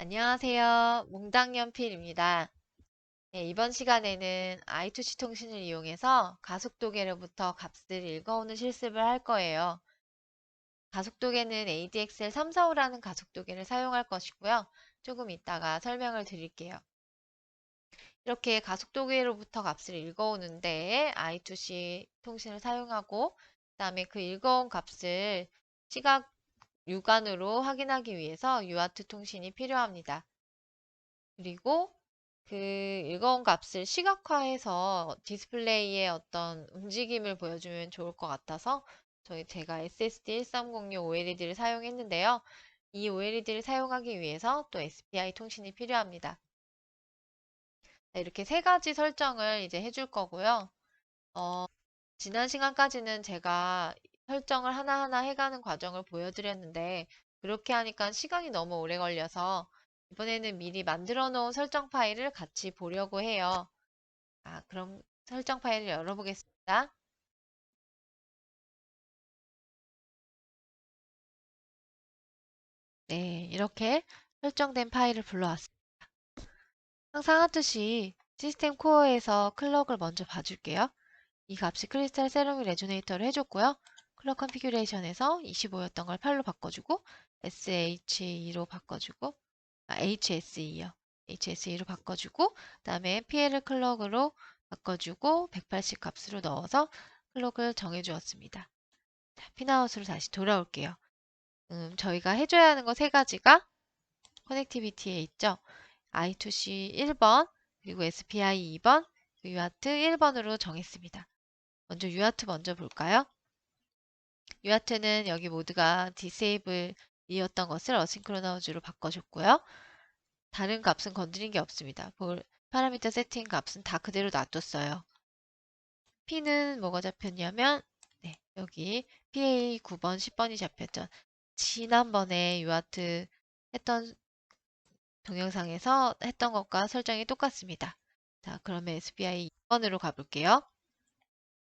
안녕하세요. 몽당연필입니다. 네, 이번 시간에는 I2C 통신을 이용해서 가속도계로부터 값을 읽어오는 실습을 할 거예요. 가속도계는 ADXL 345라는 가속도계를 사용할 것이고요. 조금 이따가 설명을 드릴게요. 이렇게 가속도계로부터 값을 읽어오는데 I2C 통신을 사용하고 그다음에 그 읽어온 값을 시각 육안으로 확인하기 위해서 UART 통신이 필요합니다. 그리고 그 읽어온 값을 시각화해서 디스플레이에 어떤 움직임을 보여주면 좋을 것 같아서 제가 SSD1306 OLED를 사용했는데요. 이 OLED를 사용하기 위해서 또 SPI 통신이 필요합니다. 네, 이렇게 세 가지 설정을 이제 해줄 거고요. 어, 지난 시간까지는 제가 설정을 하나하나 해가는 과정을 보여드렸는데 그렇게 하니까 시간이 너무 오래 걸려서 이번에는 미리 만들어 놓은 설정 파일을 같이 보려고 해요. 그럼 설정 파일을 열어보겠습니다. 네, 이렇게 설정된 파일을 불러왔습니다. 항상 하듯이 시스템 코어에서 클럭을 먼저 봐줄게요. 이 값이 크리스탈 세라믹 레조네이터를 해줬고요. 클럭 컨피규레이션에서 25였던 걸 8로 바꿔주고 SH2로 바꿔주고 HSE요. HSE로 바꿔주고 그 다음에 PL 클럭으로 바꿔주고 180 값으로 넣어서 클럭을 정해주었습니다. 자, 핀아웃으로 다시 돌아올게요. 저희가 해줘야 하는 거 세 가지가 커넥티비티에 있죠. I2C 1번, 그리고 SPI 2번, UART 1번으로 정했습니다. 먼저 UART 먼저 볼까요? UART는 여기 모두가 disable이었던 것을 어싱크로너즈로 바꿔줬고요. 다른 값은 건드린 게 없습니다. 파라미터 세팅 값은 다 그대로 놔뒀어요. P는 뭐가 잡혔냐면 여기 PA 9번, 10번이 잡혔죠. 지난번에 UART 했던 동영상에서 했던 것과 설정이 똑같습니다. 자, 그러면 SPI 2번으로 가볼게요.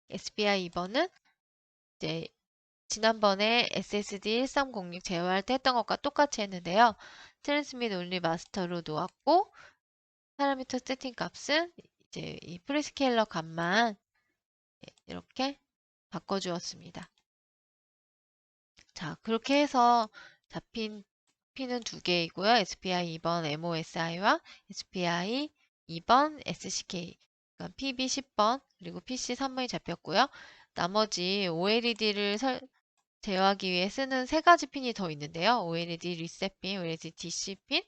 SPI 2번은 이제 지난번에 SSD 1306 제어할 때 했던 것과 똑같이 했는데요. 트랜스밋 온리 마스터로 놓았고 파라미터 세팅 값은 이제 이 프리스케일러 값만 이렇게 바꿔주었습니다. 자, 그렇게 해서 잡힌 P는 두 개이고요. SPI 2번 MOSI와 SPI 2번 SCK, 그러니까 PB 10번 그리고 PC 3번이 잡혔고요. 나머지 OLED를 제어하기 위해 쓰는 세 가지 핀이 더 있는데요. OLED 리셋 핀, OLED DC 핀,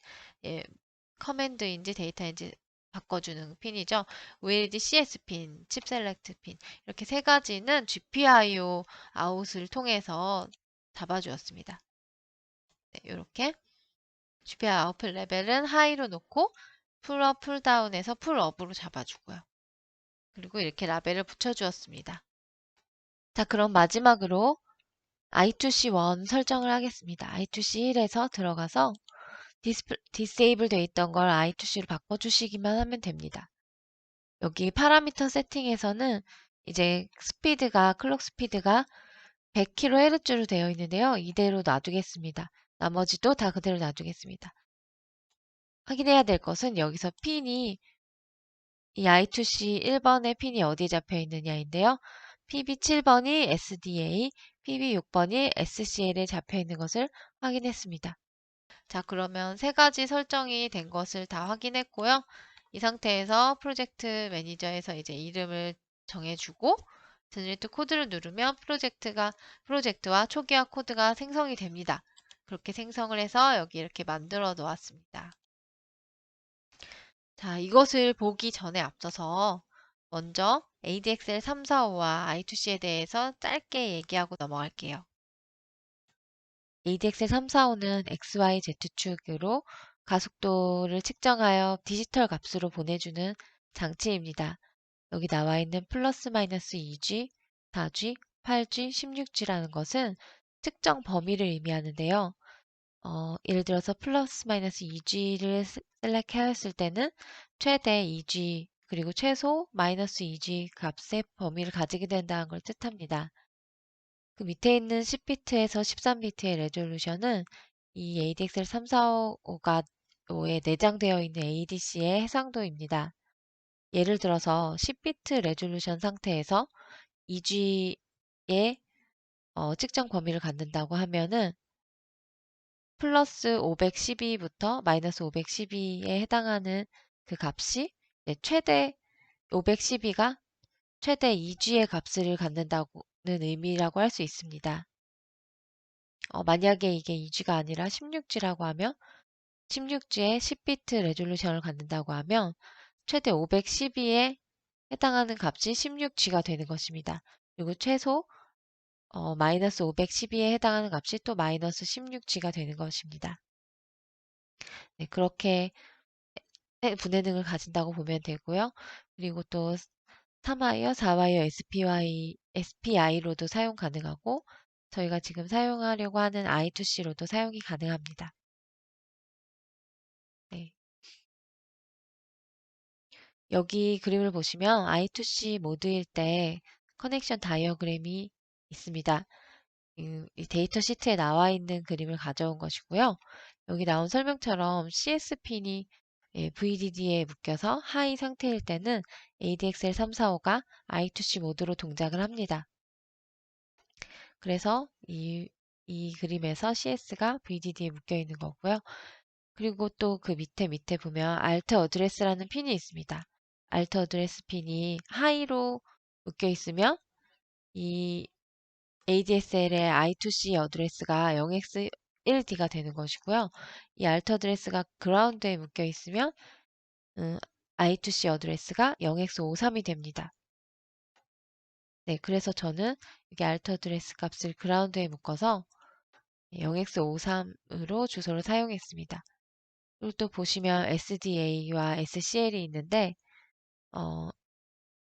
커맨드인지 데이터인지 바꿔주는 핀이죠. OLED CS 핀, 칩 셀렉트 핀 이렇게 세 가지는 GPIO 아웃을 통해서 잡아주었습니다. 네, 이렇게 GPIO 아웃풋 레벨은 하이로 놓고 풀업, 풀다운에서 풀업으로 잡아주고요. 그리고 이렇게 라벨을 붙여주었습니다. 자, 그럼 마지막으로 I2C1 설정을 하겠습니다. I2C1에서 들어가서 디세이블 돼 있던 걸 I2C로 바꿔주시기만 하면 됩니다. 여기 파라미터 세팅에서는 이제 클럭 스피드가 100kHz로 되어 있는데요. 이대로 놔두겠습니다. 나머지도 다 그대로 놔두겠습니다. 확인해야 될 것은 여기서 핀이 이 I2C 1번의 핀이 어디에 잡혀 있느냐인데요. PB 7번이 SDA, PB 6번이 SCL에 잡혀 있는 것을 확인했습니다. 자, 그러면 세 가지 설정이 된 것을 다 확인했고요. 이 상태에서 프로젝트 매니저에서 이제 이름을 정해주고 제너레이트 코드를 누르면 프로젝트와 초기화 코드가 생성이 됩니다. 그렇게 생성을 해서 여기 이렇게 만들어 놓았습니다. 자, 이것을 보기 전에 앞서서 먼저 ADXL 345와 I2C에 대해서 짧게 얘기하고 넘어갈게요. ADXL 345는 XYZ축으로 가속도를 측정하여 디지털 값으로 보내주는 장치입니다. 여기 나와 있는 플러스 마이너스 2G, 4G, 8G, 16G라는 것은 측정 범위를 의미하는데요. 예를 들어서 플러스 마이너스 2G를 셀렉 하였을 때는 최대 2G 그리고 최소 마이너스 2G 값의 범위를 가지게 된다는 걸 뜻합니다. 그 밑에 있는 10비트에서 13비트의 레졸루션은 이 ADXL 345가 ADC5에 내장되어 있는 ADC의 해상도입니다. 예를 들어서 10비트 레졸루션 상태에서 EG의 측정 범위를 갖는다고 하면은 플러스 512부터 마이너스 512에 해당하는 그 값이 최대 512가 최대 2G의 값을 갖는다는 의미라고 할 수 있습니다. 만약에 이게 2G가 아니라 16G라고 하면 16G의 10비트 레졸루션을 갖는다고 하면 최대 512에 해당하는 값이 16G가 되는 것입니다. 그리고 최소 마이너스 512에 해당하는 값이 또 마이너스 16G가 되는 것입니다. 네, 그렇게 분해 등을 가진다고 보면 되고요. 그리고 또 3와이어, 4와이어 SPI로도 사용 가능하고 저희가 지금 사용하려고 하는 I2C로도 사용이 가능합니다. 네. 여기 그림을 보시면 I2C 모드일 때 커넥션 다이어그램이 있습니다. 이 데이터 시트에 나와 있는 그림을 가져온 것이고요. 여기 나온 설명처럼 CS핀이 VDD에 묶여서 하이 상태일 때는 ADXL345가 I2C 모드로 동작을 합니다. 그래서 이 그림에서 CS가 VDD에 묶여 있는 거고요. 그리고 또 그 밑에 보면 Alt 어드레스라는 핀이 있습니다. Alt 어드레스 핀이 하이로 묶여 있으면 이 ADSL의 I2C 어드레스가 0x1D가 되는 것이고요. 이 Alt 어드레스가 그라운드에 묶여 있으면 I2C 어드레스가 0x53이 됩니다. 네, 그래서 저는 여기 Alt 어드레스 값을 그라운드에 묶어서 0x53으로 주소를 사용했습니다. 그리고 또 보시면 SDA와 SCL이 있는데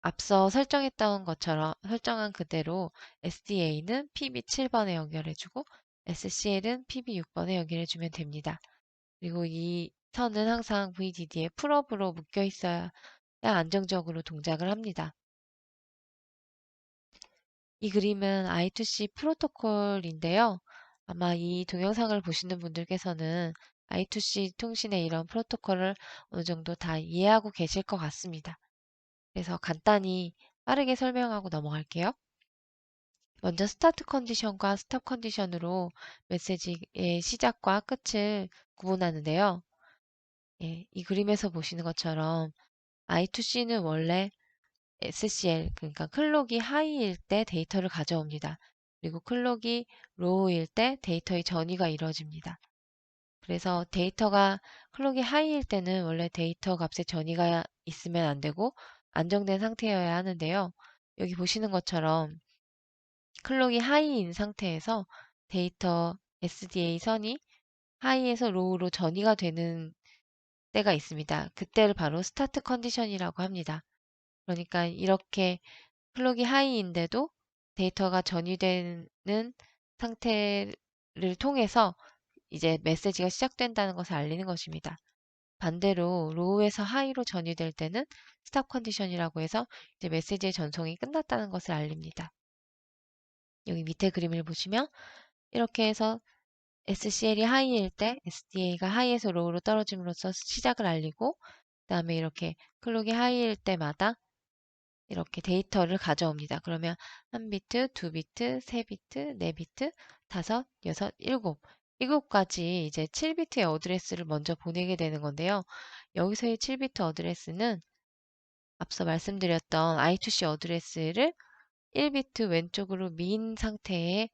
앞서 설정했던 것처럼 설정한 그대로 SDA는 PB7번에 연결해주고 SCL은 PB6번에 연결해주면 됩니다. 그리고 이 선은 항상 VDD에 풀업으로 묶여 있어야 안정적으로 동작을 합니다. 이 그림은 I2C 프로토콜인데요. 아마 이 동영상을 보시는 분들께서는 I2C 통신의 이런 프로토콜을 어느 정도 다 이해하고 계실 것 같습니다. 그래서 간단히 빠르게 설명하고 넘어갈게요. 먼저 스타트 컨디션과 스톱 컨디션으로 메시지의 시작과 끝을 구분하는데요. 이 그림에서 보시는 것처럼 I2C는 원래 SCL, 그러니까 클록이 하이일 때 데이터를 가져옵니다. 그리고 클록이 로우일 때 데이터의 전이가 이루어집니다. 그래서 데이터가 클록이 하이일 때는 원래 데이터 값의 전이가 있으면 안 되고 안정된 상태여야 하는데요. 여기 보시는 것처럼 클록이 하이인 상태에서 데이터 SDA 선이 하이에서 로우로 전이가 되는 때가 있습니다. 그때를 바로 스타트 컨디션이라고 합니다. 그러니까 이렇게 클록이 하이인데도 데이터가 전이되는 상태를 통해서 이제 메시지가 시작된다는 것을 알리는 것입니다. 반대로 로우에서 하이로 전이될 때는 스탑 컨디션이라고 해서 이제 메시지의 전송이 끝났다는 것을 알립니다. 여기 밑에 그림을 보시면 이렇게 해서 SCL이 하이일 때 SDA가 하이에서 로우로 떨어짐으로써 시작을 알리고 그 다음에 이렇게 클록이 하이일 때마다 이렇게 데이터를 가져옵니다. 그러면 1비트, 2비트, 3비트, 4비트, 5, 6, 7 가지 이제 7비트의 어드레스를 먼저 보내게 되는 건데요. 여기서의 7비트 어드레스는 앞서 말씀드렸던 I2C 어드레스를 1비트 왼쪽으로 민 상태를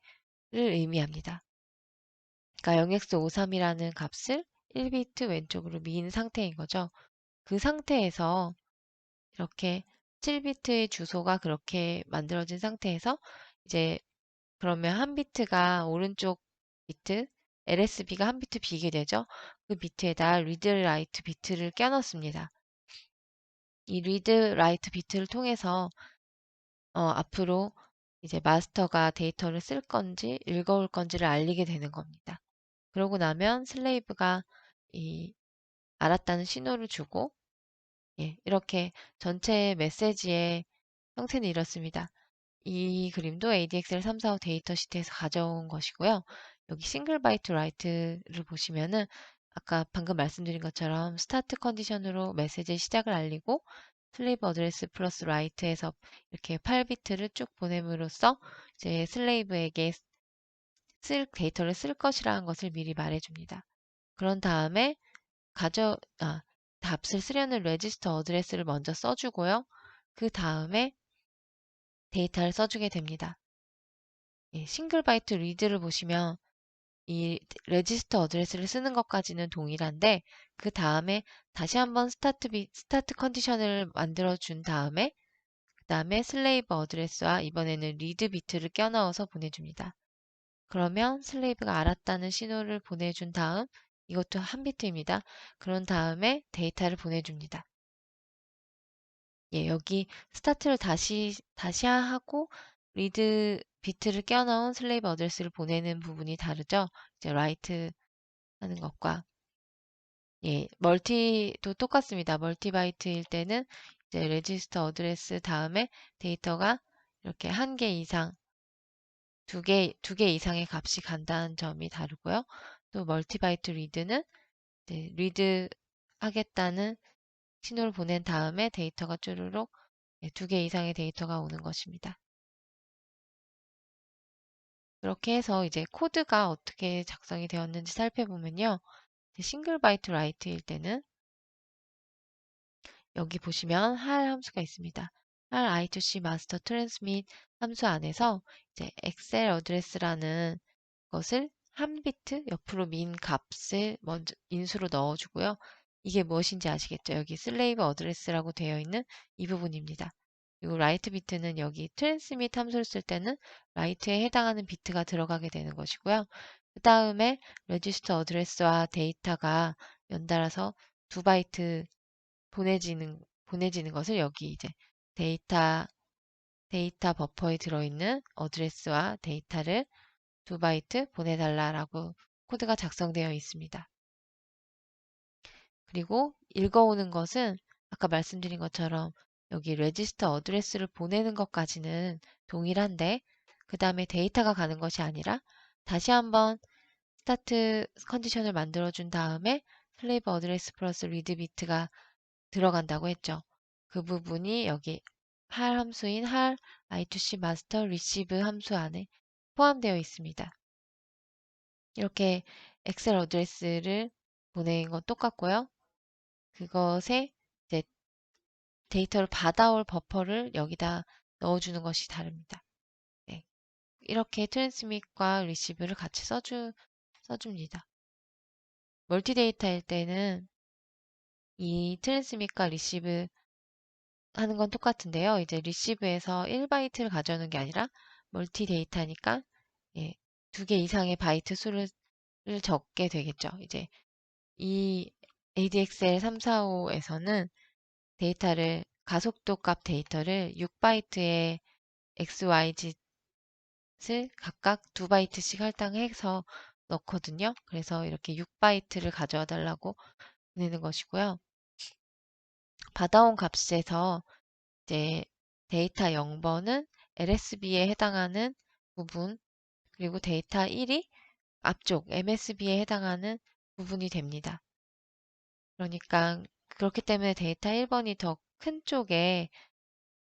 의미합니다. 그러니까 0x53이라는 값을 1비트 왼쪽으로 민 상태인 거죠. 그 상태에서 이렇게 7비트의 주소가 그렇게 만들어진 상태에서 이제 그러면 한 비트가 오른쪽 비트, LSB가 한 비트 비게 되죠. 그 비트에다 리드 라이트 비트를 껴넣습니다. 이 리드 라이트 비트를 통해서 앞으로 이제 마스터가 데이터를 쓸 건지 읽어올 건지를 알리게 되는 겁니다. 그러고 나면 슬레이브가 이 알았다는 신호를 주고 이렇게 전체 메시지의 형태는 이렇습니다. 이 그림도 ADXL 345 데이터 시트에서 가져온 것이고요. 여기 싱글 바이트 라이트를 보시면은 아까 방금 말씀드린 것처럼 스타트 컨디션으로 메시지의 시작을 알리고 슬레이브 어드레스 플러스 라이트에서 이렇게 8비트를 쭉 보냄으로써 이제 슬레이브에게 데이터를 쓸 것이라는 것을 미리 말해줍니다. 그런 다음에 답을 쓰려는 레지스터 어드레스를 먼저 써주고요. 그 다음에 데이터를 써주게 됩니다. 예, 싱글 바이트 리드를 보시면 이 레지스터 어드레스를 쓰는 것까지는 동일한데 그 다음에 다시 한번 스타트 컨디션을 만들어 준 다음에 그 다음에 슬레이브 어드레스와 이번에는 리드 비트를 껴넣어서 보내줍니다. 그러면 슬레이브가 알았다는 신호를 보내준 다음 이것도 한 비트입니다. 그런 다음에 데이터를 보내줍니다. 예, 여기 스타트를 다시 하고 리드 비트를 껴넣은 슬레이브 어드레스를 보내는 부분이 다르죠. 이제 라이트 하는 것과 예, 멀티도 똑같습니다. 멀티 바이트일 때는 이제 레지스터 어드레스 다음에 데이터가 이렇게 한 개 이상, 두 개 이상의 값이 간다는 점이 다르고요. 또 멀티 바이트 리드는 이제 리드 하겠다는 신호를 보낸 다음에 데이터가 쭈루룩 두 개 이상의 데이터가 오는 것입니다. 그렇게 해서 이제 코드가 어떻게 작성이 되었는지 살펴보면요. 싱글 바이트 라이트일 때는 여기 보시면 har 함수가 있습니다. har I2C master transmit 함수 안에서 이제 엑셀 어드레스라는 것을 한 비트 옆으로 민 값을 먼저 인수로 넣어주고요. 이게 무엇인지 아시겠죠? 여기 슬레이브 어드레스라고 되어 있는 이 부분입니다. 그리고 라이트 비트는 여기 트랜스밋 함수를 쓸 때는 라이트에 해당하는 비트가 들어가게 되는 것이고요. 그 다음에 레지스터 어드레스와 데이터가 연달아서 두 바이트 보내지는 것을 여기 이제 데이터, 데이터 버퍼에 들어있는 어드레스와 데이터를 두 바이트 보내달라라고 코드가 작성되어 있습니다. 그리고 읽어오는 것은 아까 말씀드린 것처럼 여기 레지스터 어드레스를 보내는 것까지는 동일한데 그 다음에 데이터가 가는 것이 아니라 다시 한번 스타트 컨디션을 만들어준 다음에 슬레이브 어드레스 플러스 리드 비트가 들어간다고 했죠. 그 부분이 여기 har 함수인 har I2C master receive 함수 안에 포함되어 있습니다. 이렇게 엑셀 어드레스를 보내는 건 똑같고요. 그것에 이제 데이터를 받아올 버퍼를 여기다 넣어주는 것이 다릅니다. 네. 이렇게 트랜스밋과 리시브를 같이 써줍니다. 멀티 데이터일 때는 이 트랜스밋과 리시브 하는 건 똑같은데요. 이제 리시브에서 1바이트를 가져오는 게 아니라 멀티 데이터니까 예, 두 개 이상의 바이트 수를 적게 되겠죠. 이제 이 ADXL 345에서는 데이터를 가속도 값 데이터를 6바이트의 XYZ을 각각 2바이트씩 할당해서 넣거든요. 그래서 이렇게 6바이트를 가져와 달라고 보내는 것이고요. 받아온 값에서 이제 데이터 0번은 LSB에 해당하는 부분, 그리고 데이터 1이 앞쪽 MSB에 해당하는 부분이 됩니다. 그러니까 그렇기 때문에 데이터 1번이 더 큰 쪽에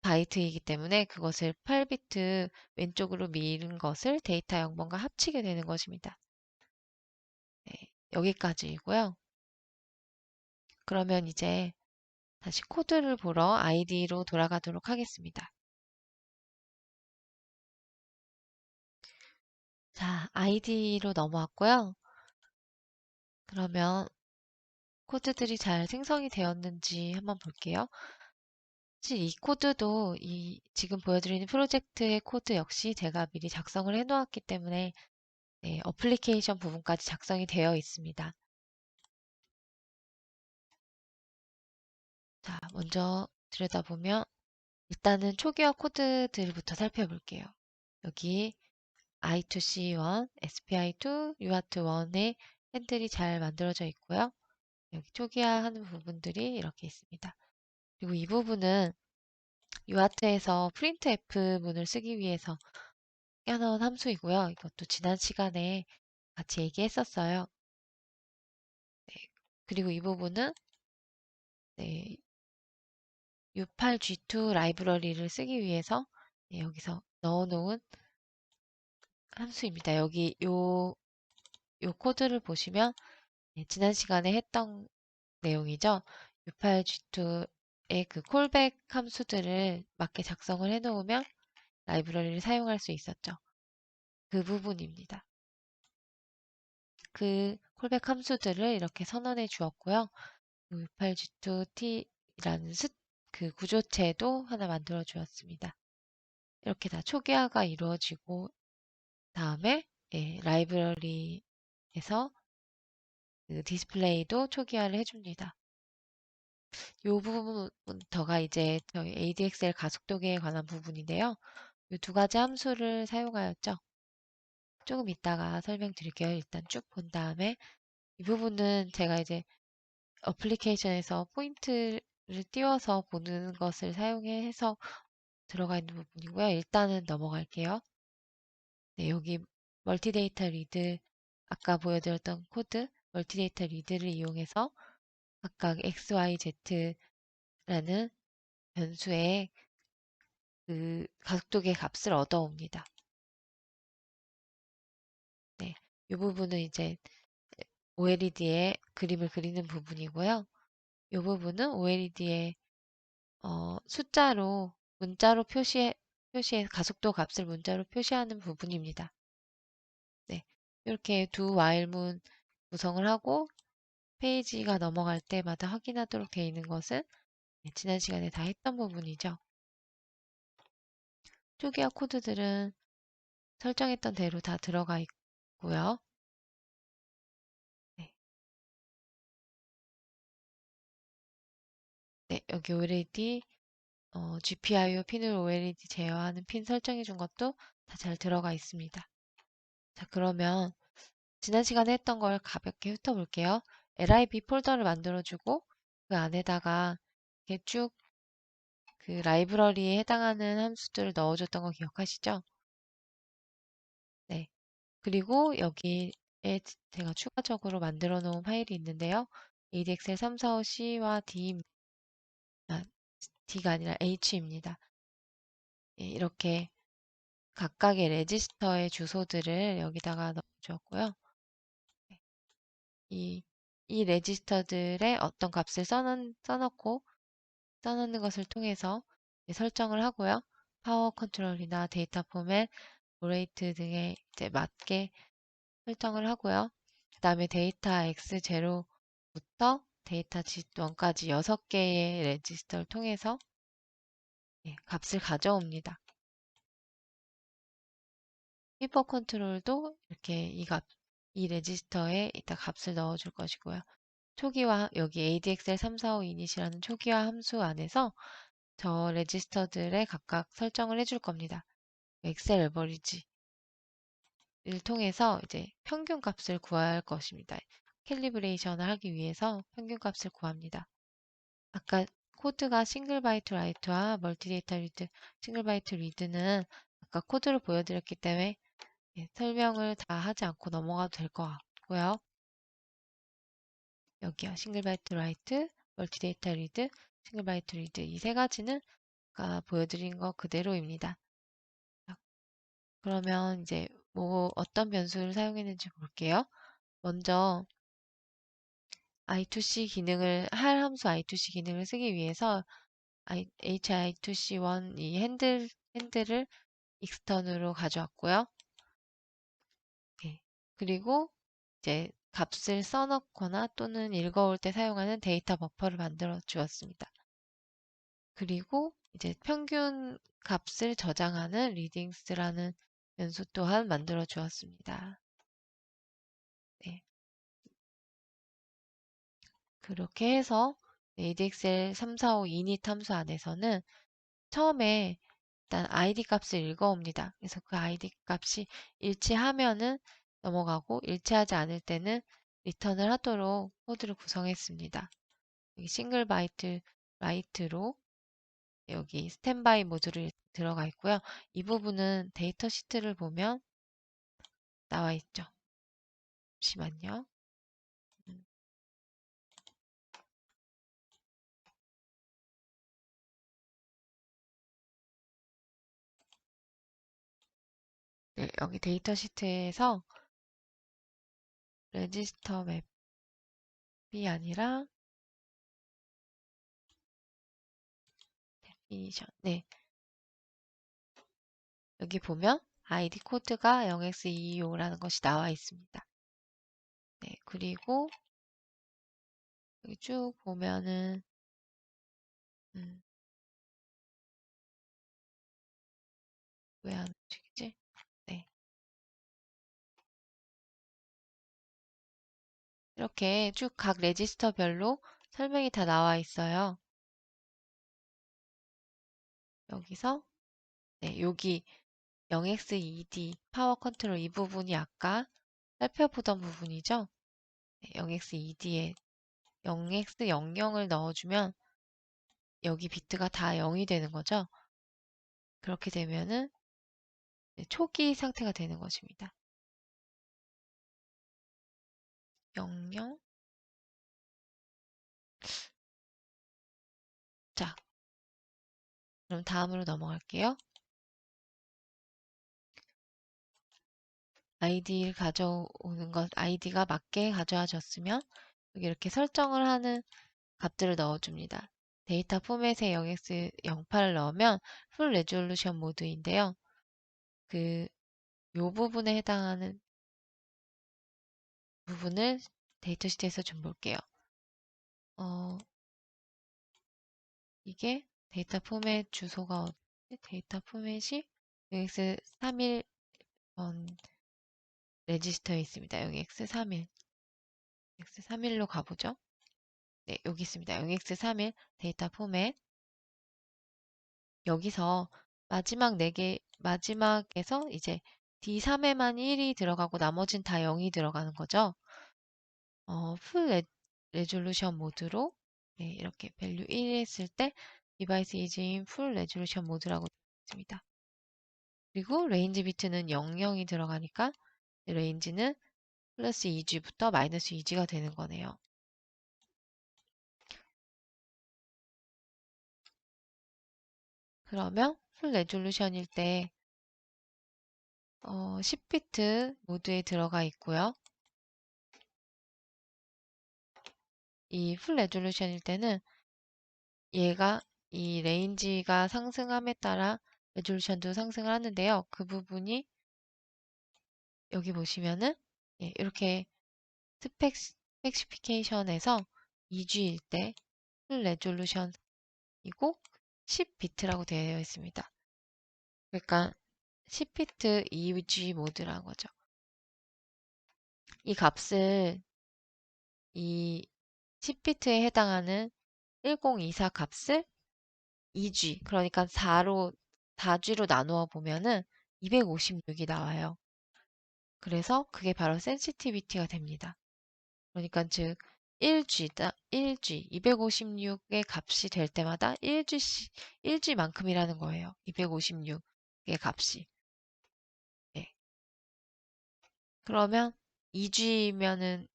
바이트이기 때문에 그것을 8비트 왼쪽으로 미는 것을 데이터 0번과 합치게 되는 것입니다. 네, 여기까지이고요. 그러면 이제 다시 코드를 보러 ID로 돌아가도록 하겠습니다. 자, ID로 넘어왔고요. 그러면 코드들이 잘 생성이 되었는지 한번 볼게요. 사실 이 코드도 지금 보여드리는 프로젝트의 코드 역시 제가 미리 작성을 해 놓았기 때문에 네, 어플리케이션 부분까지 작성이 되어 있습니다. 자, 먼저 들여다보면 일단은 초기화 코드들부터 살펴볼게요. 여기 I2C1, SPI2, UART1의 핸들이 잘 만들어져 있고요. 여기 초기화하는 부분들이 이렇게 있습니다. 그리고 이 부분은 UART에서 printf 문을 쓰기 위해서 껴넣은 함수이고요. 이것도 지난 시간에 같이 얘기했었어요. 그리고 이 부분은 네, U8G2 라이브러리를 쓰기 위해서 네, 여기서 넣어놓은 함수입니다. 여기 요 코드를 보시면 네, 지난 시간에 했던 내용이죠. U8G2의 그 콜백 함수들을 맞게 작성을 해놓으면 라이브러리를 사용할 수 있었죠. 그 부분입니다. 그 콜백 함수들을 이렇게 선언해 주었고요. U8G2T라는 그 구조체도 하나 만들어 주었습니다. 이렇게 다 초기화가 이루어지고 다음에 예, 라이브러리에서 그 디스플레이도 초기화를 해줍니다. 이 부분부터가 이제 저희 ADXL 가속도계에 관한 부분인데요. 이 두 가지 함수를 사용하였죠. 조금 이따가 설명드릴게요. 일단 쭉 본 다음에 이 부분은 제가 이제 어플리케이션에서 포인트를 띄워서 보는 것을 사용해서 들어가 있는 부분이고요. 일단은 넘어갈게요. 네, 여기 멀티데이터 리드 아까 보여드렸던 코드 멀티데이터 리드를 이용해서 각각 x, y, z라는 변수의 그 가속도계 값을 얻어옵니다. 네, 이 부분은 이제 OLED에 그림을 그리는 부분이고요. 이 부분은 OLED에 숫자로 문자로 표시해 가속도 값을 문자로 표시하는 부분입니다. 네, 이렇게 두 while문 구성을 하고 페이지가 넘어갈 때마다 확인하도록 되어 있는 것은 네, 지난 시간에 다 했던 부분이죠. 초기화 코드들은 설정했던 대로 다 들어가 있고요. 네, 네, 여기 OLED GPIO 핀을 OLED 제어하는 핀 설정해 준 것도 다 잘 들어가 있습니다. 자, 그러면 지난 시간에 했던 걸 가볍게 훑어볼게요. LIB 폴더를 만들어주고 그 안에다가 이렇게 쭉 그 라이브러리에 해당하는 함수들을 넣어줬던 거 기억하시죠? 네. 그리고 여기에 제가 추가적으로 만들어 놓은 파일이 있는데요. ADXL 345C와 D가 아니라 H입니다. 예, 이렇게 각각의 레지스터의 주소들을 여기다가 넣어주었고요. 네, 이 레지스터들의 어떤 값을 써놓는 것을 통해서 설정을 하고요. 파워 컨트롤이나 데이터 포맷, 오레이트 등에 이제 맞게 설정을 하고요. 그 다음에 데이터 X0부터 데이터 G1까지 6개의 레지스터를 통해서 값을 가져옵니다. 히퍼 컨트롤도 이렇게 이 레지스터에 이따 값을 넣어줄 것이고요. 초기화, 여기 ADXL 345 이닛이라는 초기화 함수 안에서 저 레지스터들의 각각 설정을 해줄 겁니다. 엑셀 에버리지를 통해서 이제 평균 값을 구할 것입니다. 캘리브레이션을 하기 위해서 평균 값을 구합니다. 아까 코드가 싱글 바이트 라이트와 멀티데이터 리드, 싱글 바이트 리드는 아까 코드를 보여드렸기 때문에 설명을 다 하지 않고 넘어가도 될 것 같고요. 여기요. 싱글 바이트 라이트, 멀티데이터 리드, 싱글 바이트 리드 이 세 가지는 아까 보여드린 거 그대로입니다. 그러면 이제 뭐 어떤 변수를 사용했는지 볼게요. 먼저 I2C 기능을 할 함수 I2C 기능을 쓰기 위해서 HI2C1 이 핸들을 익스턴으로 가져왔고요. 네. 그리고 이제 값을 써넣거나 또는 읽어올 때 사용하는 데이터 버퍼를 만들어 주었습니다. 그리고 이제 평균 값을 저장하는 리딩스라는 변수 또한 만들어 주었습니다. 네. 그렇게 해서 ADXL 345 init 함수 안에서는 처음에 일단 ID 값을 읽어옵니다. 그래서 그 ID 값이 일치하면은 넘어가고 일치하지 않을 때는 리턴을 하도록 코드를 구성했습니다. 여기 싱글 바이트 라이트로 여기 스탠바이 모듈이 들어가 있고요. 이 부분은 데이터 시트를 보면 나와 있죠. 잠시만요. 네, 여기 데이터 시트에서 레지스터 맵이 아니라 데피니션. 네, 여기 보면 아이디 코드가 0x225라는 것이 나와 있습니다. 네, 그리고 여기 쭉 보면은 음, 왜 안 움직이지? 네, 이렇게 쭉 각 레지스터별로 설명이 다 나와 있어요. 여기서 네, 여기 0x2D 파워 컨트롤 이 부분이 아까 살펴보던 부분이죠. 0x2D에 0x00을 넣어주면 여기 비트가 다 0이 되는 거죠. 그렇게 되면은 초기 상태가 되는 것입니다. 00. 자, 그럼 다음으로 넘어갈게요. 아이디를 가져오는 것, 아이디가 맞게 가져와졌으면 여기 이렇게 설정을 하는 값들을 넣어줍니다. 데이터 포맷에 0x08을 넣으면 풀 레졸루션 모드인데요. 요 부분에 해당하는 부분을 데이터 시트에서 좀 볼게요. 이게 데이터 포맷 주소가 데이터 포맷이 0x31번 레지스터에 있습니다. 0x31. x31로 가보죠. 네, 여기 있습니다. 0x31 데이터 포맷. 여기서 마지막 4개, 마지막에서 이제 D3에만 1이 들어가고 나머진 다 0이 들어가는 거죠. 풀 레졸루션 모드로 네, 이렇게 value 1 했을 때 device is in full resolution 모드라고 되어 있습니다. 그리고 레인지 비트는 00이 들어가니까 레인지는 플러스 2G부터 마이너스 2G가 되는 거네요. 그러면 풀 레졸루션일 때 10비트 모드에 들어가 있고요. 이 풀 레졸루션일 때는 얘가 이 레인지가 상승함에 따라 레졸루션도 상승을 하는데요. 그 부분이 여기 보시면은 예, 이렇게 스펙시피케이션에서 2G일 때 풀 레졸루션이고 10비트라고 되어 있습니다. 그러니까 10비트 2G 모드라는 거죠. 이 값을 이 10비트에 해당하는 1024 값을 2G, 그러니까 4G로 나누어 보면은 256이 나와요. 그래서 그게 바로 센시티비티가 됩니다. 그러니까 즉 1G, 256의 값이 될 때마다 1G만큼이라는 거예요. 256의 값이. 네. 그러면 2G면은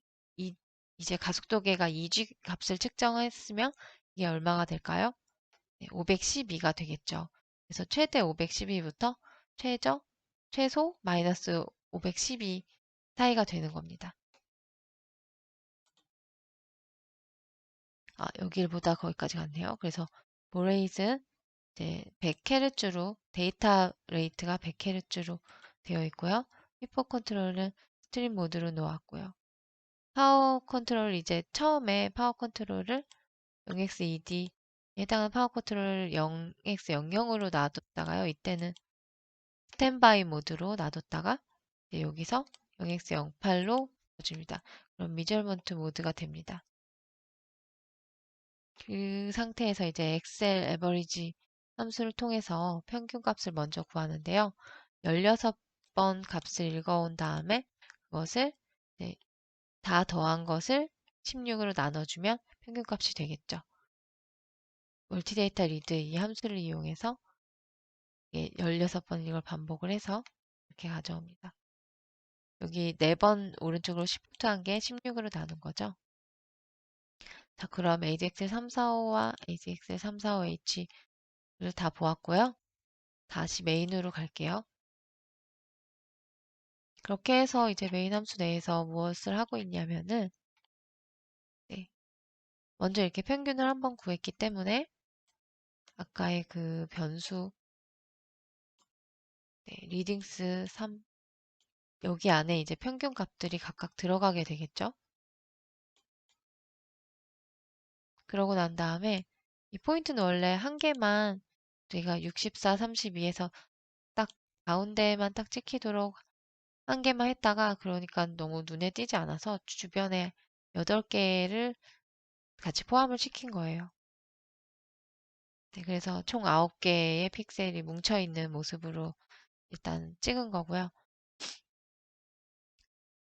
이제 가속도계가 2G 값을 측정했으면 이게 얼마가 될까요? 네, 512가 되겠죠. 그래서 최대 512부터 최소 마이너스 512 사이가 되는 겁니다. 여기보다 거기까지 갔네요. 그래서 모레이즈는 이제 100Hz로 데이터 레이트가 100Hz로 되어 있고요. 히퍼 컨트롤은 스트림 모드로 놓았고요. 파워 컨트롤 이제 처음에 파워 컨트롤을 0x2D에 해당하는 파워 컨트롤을 0x00으로 놔뒀다가요. 이때는 스탠바이 모드로 놔뒀다가 이제 여기서 0x08로 줍니다. 그럼 미저먼트 모드가 됩니다. 그 상태에서 이제 엑셀 에버리지 함수를 통해서 평균 값을 먼저 구하는데요. 16번 값을 읽어온 다음에 그것을 이제 다 더한 것을 16으로 나눠주면 평균 값이 되겠죠. 멀티데이터 리드 이 함수를 이용해서 16번 이걸 반복을 해서 이렇게 가져옵니다. 여기 4번 오른쪽으로 시프트한 게 16으로 나눈 거죠. 자, 그럼 AJAX 345와 AJAX 345H를 다 보았고요. 다시 메인으로 갈게요. 그렇게 해서 이제 메인 함수 내에서 무엇을 하고 있냐면은, 네, 먼저 이렇게 평균을 한번 구했기 때문에 아까의 그 변수, 네, 리딩스 3, 여기 안에 이제 평균 값들이 각각 들어가게 되겠죠? 그러고 난 다음에 이 포인트는 원래 한 개만 우리가 64, 32에서 딱 가운데만 딱 찍히도록 한 개만 했다가 그러니까 너무 눈에 띄지 않아서 주변에 8개를 같이 포함을 시킨 거예요. 네, 그래서 총 9개의 픽셀이 뭉쳐있는 모습으로 일단 찍은 거고요.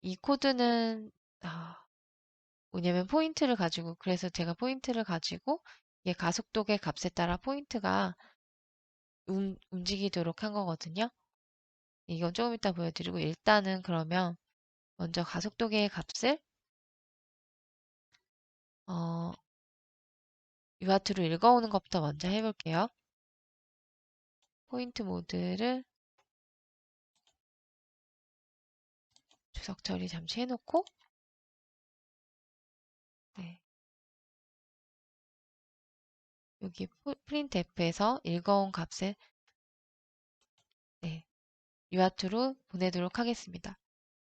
이 코드는 뭐냐면 포인트를 가지고 그래서 제가 포인트를 가지고 이게 가속도계 값에 따라 포인트가 움직이도록 한 거거든요. 이건 조금 이따 보여드리고 일단은 그러면 먼저 가속도계의 값을 어, UART로 읽어오는 것부터 먼저 해볼게요. 포인트 모드를 주석 처리 잠시 해놓고 네, 여기 printf에서 읽어온 값을 네, UART로 보내도록 하겠습니다.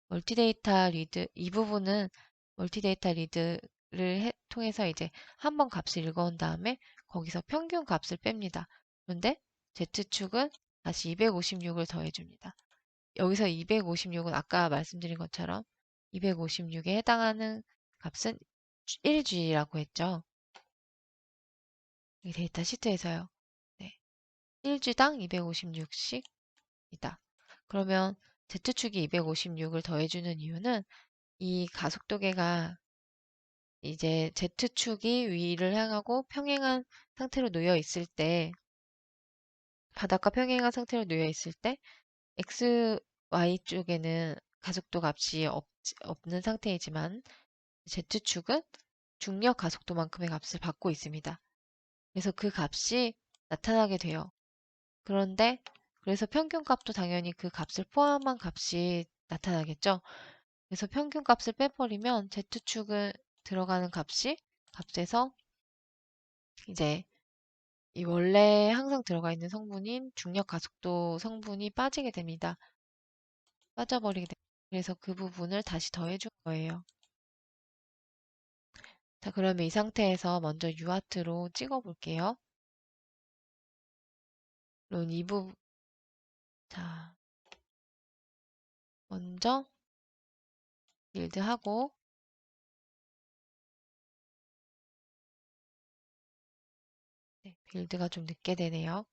멀티데이터 리드 이 부분은 멀티데이터 리드를 통해서 이제 한번 값을 읽어온 다음에 거기서 평균 값을 뺍니다. 그런데 Z축은 다시 256을 더해줍니다. 여기서 256은 아까 말씀드린 것처럼 256에 해당하는 값은 1G라고 했죠. 이 데이터 시트에서요. 네. 1G당 256씩이다. 그러면 Z축이 256을 더해주는 이유는 이 가속도계가 이제 Z축이 위를 향하고 평행한 상태로 놓여 있을 때, 바닥과 평행한 상태로 놓여 있을 때, X, Y 쪽에는 가속도 값이 없는 상태이지만, Z축은 중력 가속도만큼의 값을 받고 있습니다. 그래서 그 값이 나타나게 돼요. 그런데, 그래서 평균 값도 당연히 그 값을 포함한 값이 나타나겠죠. 그래서 평균 값을 빼버리면 Z축은 들어가는 값에서 이제 이 원래 항상 들어가 있는 성분인 중력 가속도 성분이 빠지게 됩니다. 빠져버리게 됩니다. 그래서 그 부분을 다시 더해준 거예요. 자, 그러면 이 상태에서 먼저 UART로 찍어 볼게요. 물론 이 부분, 자, 먼저 빌드하고, 네, 빌드가 좀 늦게 되네요.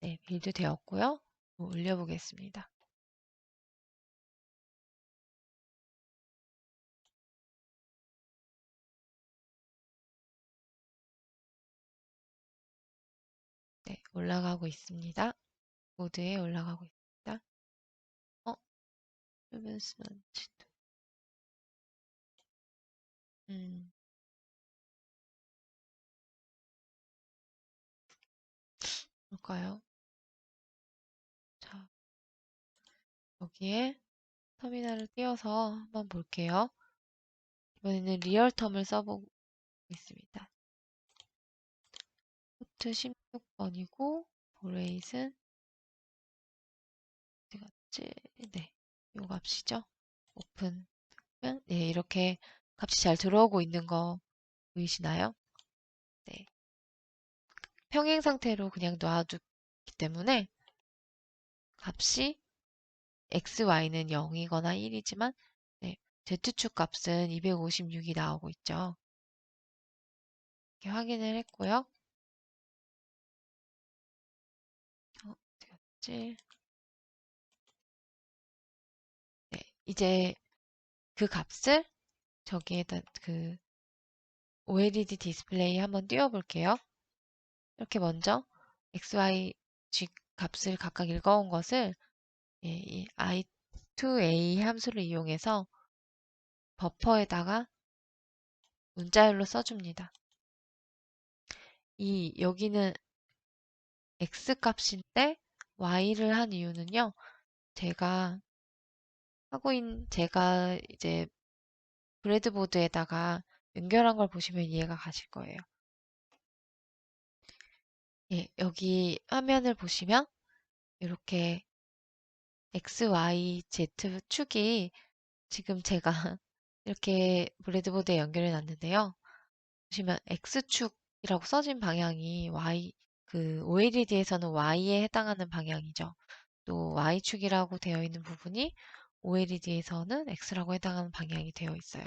네, 빌드 되었고요. 올려보겠습니다. 네, 올라가고 있습니다. 모드에 올라가고 있습니다. 어, advancement. 음, 볼까요? 자, 여기에 터미널을 띄워서 한번 볼게요. 이번에는 리얼텀을 써보고 있습니다. 포트 16번이고, 보레이슨, 어디 갔지? 네, 요 값이죠. 오픈. 네, 이렇게 값이 잘 들어오고 있는 거 보이시나요? 네. 평행 상태로 그냥 놔두기 때문에 값이 x, y는 0이거나 1이지만 네, z축 값은 256이 나오고 있죠. 이렇게 확인을 했고요. 어디 갔지? 네, 이제 그 값을 저기에다 그 OLED 디스플레이 한번 띄워볼게요. 이렇게 먼저 x, y, g 값을 각각 읽어온 것을 예, 이 i2a 함수를 이용해서 버퍼에다가 문자열로 써줍니다. 여기는 x 값인데 Y를 한 이유는요. 제가 이제 브레드보드에다가 연결한 걸 보시면 이해가 가실 거예요. 예, 여기 화면을 보시면 이렇게 X, Y, Z 축이 지금 제가 이렇게 브레드보드에 연결해 놨는데요. 보시면 X축이라고 써진 방향이 OLED에서는 Y에 해당하는 방향이죠. 또 Y축이라고 되어 있는 부분이 OLED에서는 X라고 해당하는 방향이 되어 있어요.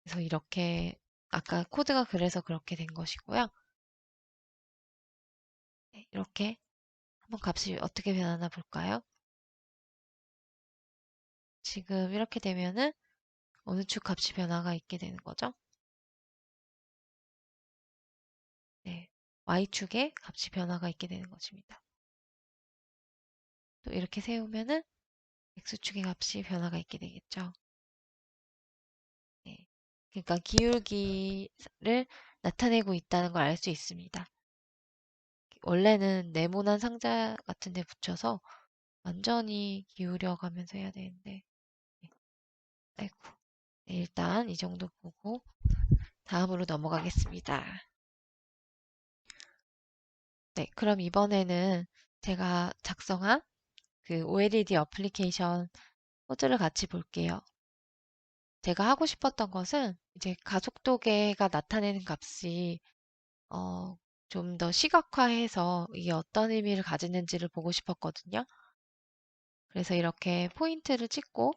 그래서 이렇게 아까 코드가 그래서 그렇게 된 것이고요. 네, 이렇게 한번 값이 어떻게 변하나 볼까요? 지금 이렇게 되면은 어느 축 값이 변화가 있게 되는 거죠? 네, Y축에 값이 변화가 있게 되는 것입니다. 또 이렇게 세우면은 X축의 값이 변화가 있게 되겠죠. 네, 그러니까 기울기를 나타내고 있다는 걸 알 수 있습니다. 원래는 네모난 상자 같은 데 붙여서 완전히 기울여 가면서 해야 되는데 네, 아이고. 네, 일단 이 정도 보고 다음으로 넘어가겠습니다. 네, 그럼 이번에는 제가 작성한 그 OLED 어플리케이션 코드를 같이 볼게요. 제가 하고 싶었던 것은 이제 가속도계가 나타내는 값이 좀 더 시각화해서 이게 어떤 의미를 가지는지를 보고 싶었거든요. 그래서 이렇게 포인트를 찍고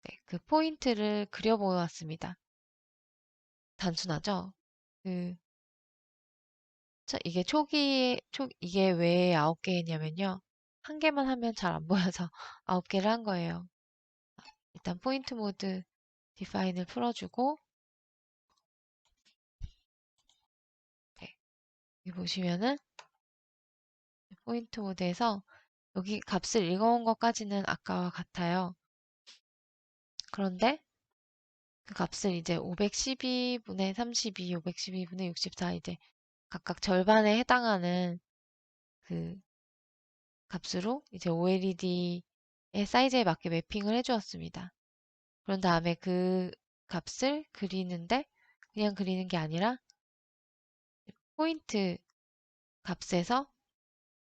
네, 그 포인트를 그려보았습니다. 단순하죠? 그, 이게 왜 9개냐면요. 한 개만 하면 잘 안 보여서 9개를 한 거예요. 일단 포인트 모드 디파인을 풀어주고, 네, 여기 보시면은 포인트 모드에서 여기 값을 읽어온 것까지는 아까와 같아요. 그런데 그 값을 이제 512분의 32, 512분의 64 이제 각각 절반에 해당하는 그 값으로 이제 OLED의 사이즈에 맞게 매핑을 해주었습니다. 그런 다음에 그 값을 그리는데 그냥 그리는 게 아니라 포인트 값에서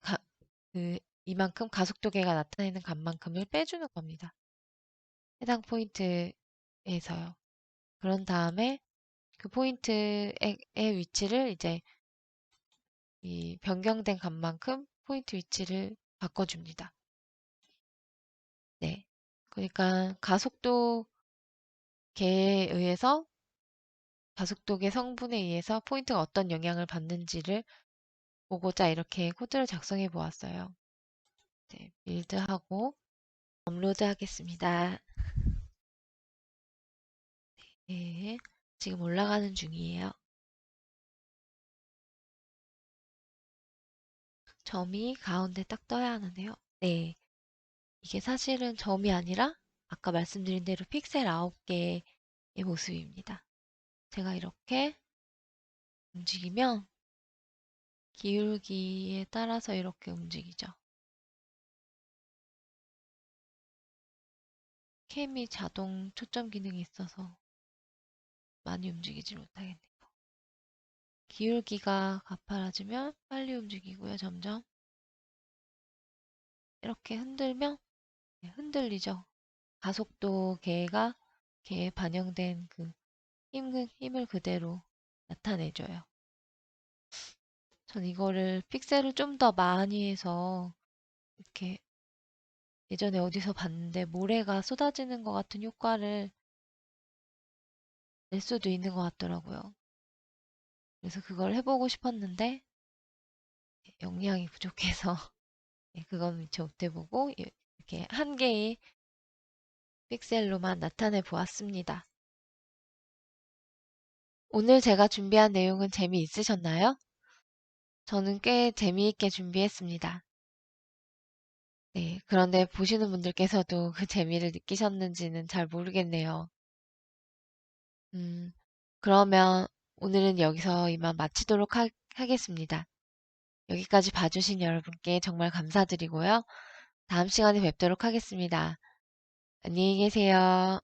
가- 이만큼 가속도계가 나타내는 값만큼을 빼주는 겁니다. 해당 포인트에서요. 그런 다음에 그 포인트의 위치를 이제 이 변경된 값만큼 포인트 위치를 바꿔줍니다. 네. 그러니까 가속도계 성분에 의해서 포인트가 어떤 영향을 받는지를 보고자 이렇게 코드를 작성해 보았어요. 네, 빌드하고 업로드 하겠습니다. 네, 지금 올라가는 중이에요. 점이 가운데 딱 떠야 하는데요. 네, 이게 사실은 점이 아니라 아까 말씀드린 대로 픽셀 9개의 모습입니다. 제가 이렇게 움직이면 기울기에 따라서 이렇게 움직이죠. 캠이 자동 초점 기능이 있어서 많이 움직이지 못하겠네요. 기울기가 가파라지면 빨리 움직이고요, 점점. 이렇게 흔들면 흔들리죠. 가속도 계에 반영된 그 힘을 그대로 나타내줘요. 전 이거를 픽셀을 좀 더 많이 해서 이렇게 예전에 어디서 봤는데 모래가 쏟아지는 것 같은 효과를 낼 수도 있는 것 같더라고요. 그래서 그걸 해보고 싶었는데 용량이 부족해서 그건 미처 못 해보고 이렇게 한 개의 픽셀로만 나타내 보았습니다. 오늘 제가 준비한 내용은 재미있으셨나요? 저는 꽤 재미있게 준비했습니다. 네, 그런데 보시는 분들께서도 그 재미를 느끼셨는지는 잘 모르겠네요. 음, 그러면 오늘은 여기서 이만 마치도록 하겠습니다. 여기까지 봐주신 여러분께 정말 감사드리고요. 다음 시간에 뵙도록 하겠습니다. 안녕히 계세요.